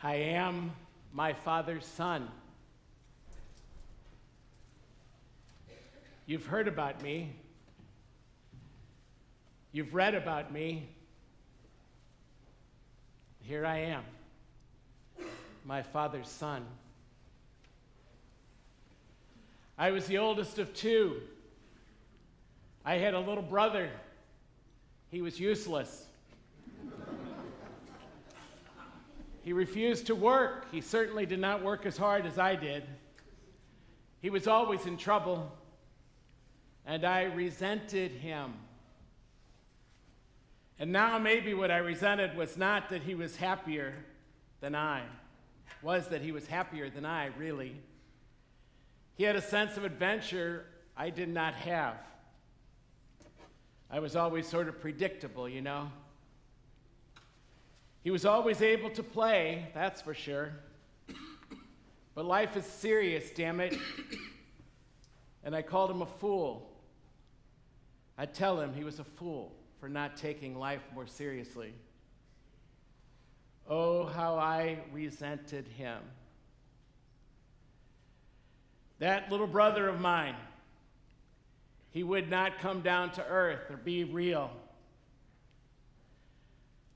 I am my Father's son. You've heard about me. You've read about me. Here I am, my Father's son. I was the oldest of two. I had a little brother. He was useless. He refused to work. He certainly did not work as hard as I did. He was always in trouble, and I resented him. And now maybe what I resented was not that he was happier than I, was that he was happier than I, really. He had a sense of adventure I did not have. I was always sort of predictable, you know. He was always able to play, that's for sure. But life is serious, damn it. And I called him a fool. I'd tell him he was a fool for not taking life more seriously. Oh, how I resented him. That little brother of mine, he would not come down to earth or be real.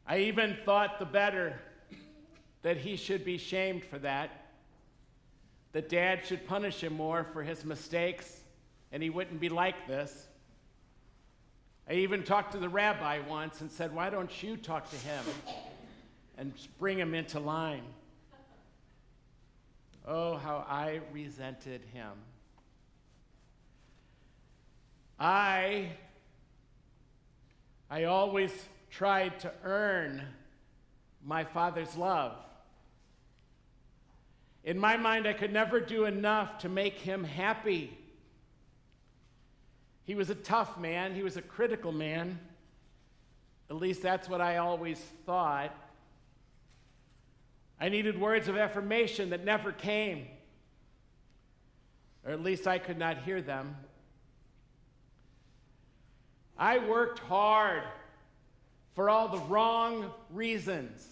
I even thought the better that he should be shamed for that Dad should punish him more for his mistakes, and he wouldn't be like this. I even talked to the rabbi once and said, why don't you talk to him and bring him into line? Oh, how I resented him. I always tried to earn my Father's love. In my mind, I could never do enough to make him happy. He was a tough man. He was a critical man. At least that's what I always thought. I needed words of affirmation that never came, or at least I could not hear them. I worked hard for all the wrong reasons.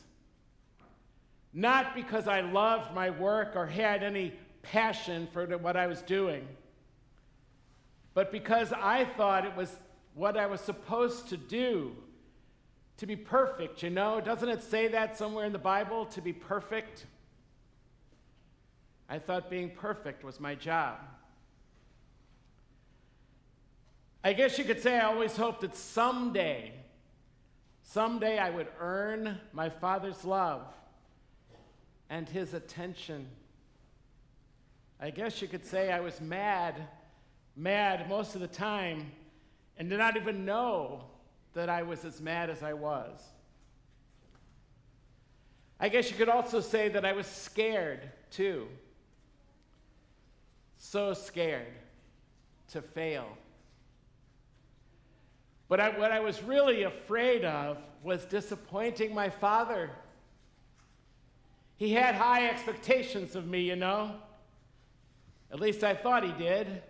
Not because I loved my work or had any passion for what I was doing, but because I thought it was what I was supposed to do, to be perfect, you know? Doesn't it say that somewhere in the Bible, to be perfect? I thought being perfect was my job. I guess you could say I always hoped that someday I would earn my Father's love and his attention. I guess you could say I was mad most of the time, and did not even know that I was as mad as I was. I guess you could also say that I was scared, too. So scared to fail. But what I was really afraid of was disappointing my father. He had high expectations of me, you know. At least I thought he did.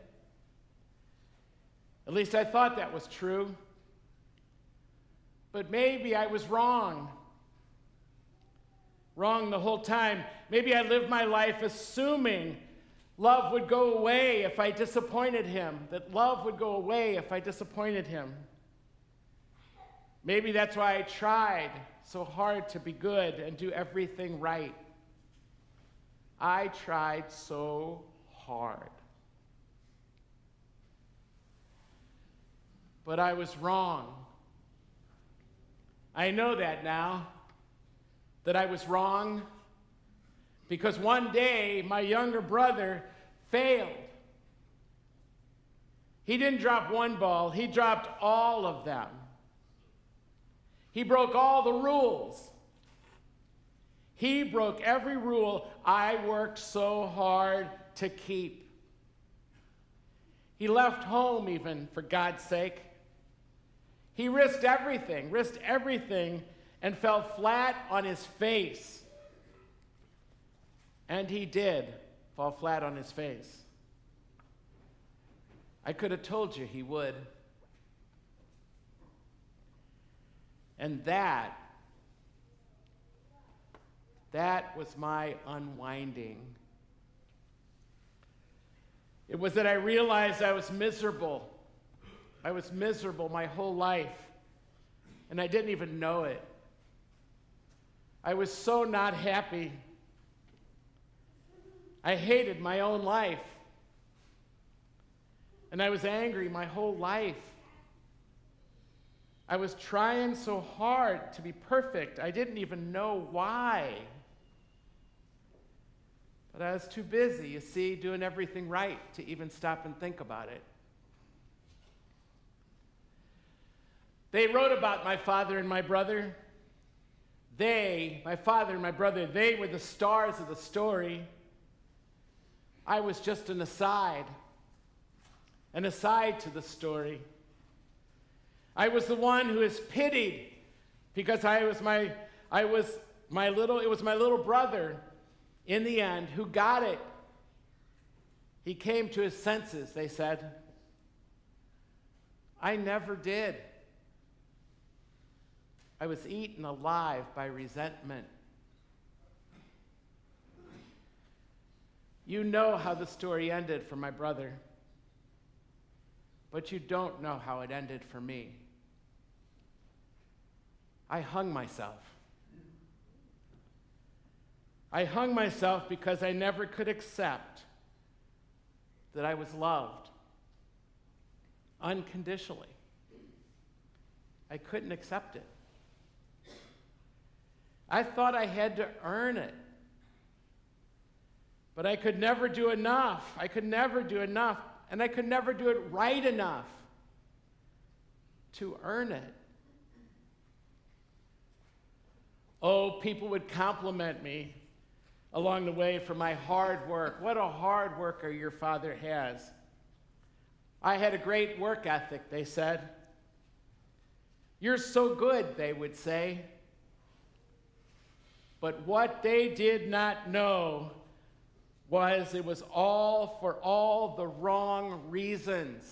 At least I thought that was true. But maybe I was wrong. Wrong the whole time. Maybe I lived my life assuming love would go away if I disappointed him, that love would go away if I disappointed him. Maybe that's why I tried so hard to be good and do everything right. I tried so hard. But I was wrong. I know that now, that I was wrong, because one day my younger brother failed. He didn't drop one ball, he dropped all of them. He broke all the rules. He broke every rule I worked so hard to keep. He left home even, for God's sake. He risked everything, and fell flat on his face. And he did fall flat on his face. I could have told you he would. And that That was my unwinding. It was that I realized I was miserable. I was miserable my whole life, and I didn't even know it. I was so not happy. I hated my own life, and I was angry my whole life. I was trying so hard to be perfect, I didn't even know why. But I was too busy, you see, doing everything right to even stop and think about it. They wrote about my father and my brother. My father and my brother, they were the stars of the story. I was just an aside to the story. I was the one who is pitied because it was my little brother in the end who got it. He came to his senses, they said. I never did. I was eaten alive by resentment. You know how the story ended for my brother, but you don't know how it ended for me. I hung myself. I hung myself because I never could accept that I was loved unconditionally. I couldn't accept it. I thought I had to earn it. But I could never do enough. I could never do enough. And I could never do it right enough to earn it. Oh, people would compliment me along the way for my hard work. What a hard worker your father has. I had a great work ethic, they said. You're so good, they would say. But what they did not know was it was all for all the wrong reasons.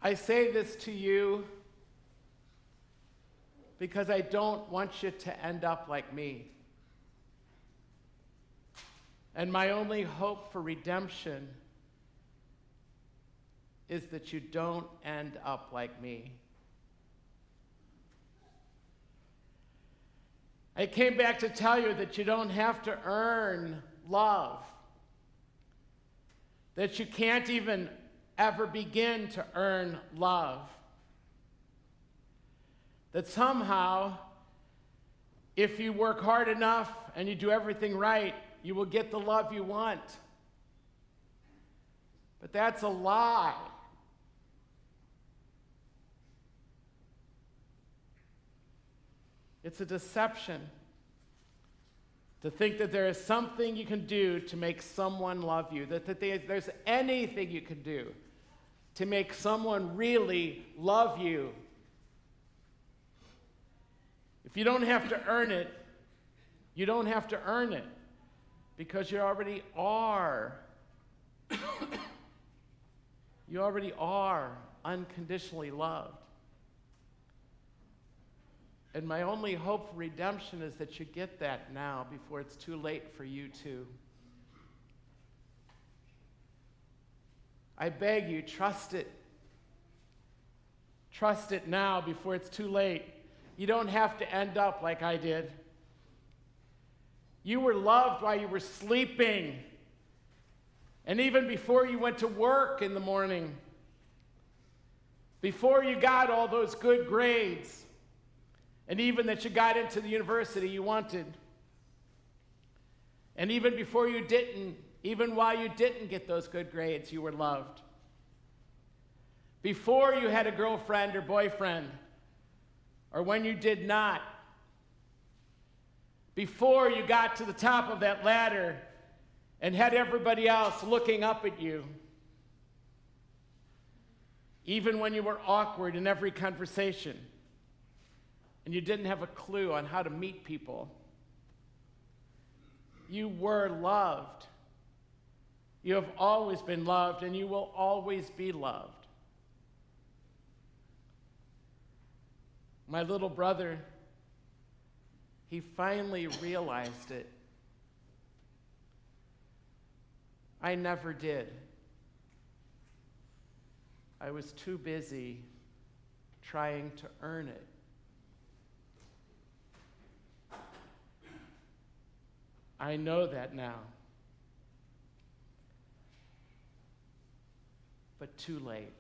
I say this to you because I don't want you to end up like me. And my only hope for redemption is that you don't end up like me. I came back to tell you that you don't have to earn love, that you can't even ever begin to earn love, that somehow, if you work hard enough and you do everything right, you will get the love you want. But that's a lie. It's a deception to think that there is something you can do to make someone love you, that there's anything you can do to make someone really love you. If you don't have to earn it, you don't have to earn it because you already are. You already are unconditionally loved. And my only hope for redemption is that you get that now before it's too late for you too. I beg you, trust it. Trust it now before it's too late. You don't have to end up like I did. You were loved while you were sleeping. And even before you went to work in the morning. Before you got all those good grades. And even that you got into the university you wanted. And even before you didn't, even while you didn't get those good grades, you were loved. Before you had a girlfriend or boyfriend, or when you did not. Before you got to the top of that ladder and had everybody else looking up at you. Even when you were awkward in every conversation. And you didn't have a clue on how to meet people. You were loved. You have always been loved, and you will always be loved. My little brother, he finally realized it. I never did. I was too busy trying to earn it. I know that now. But too late.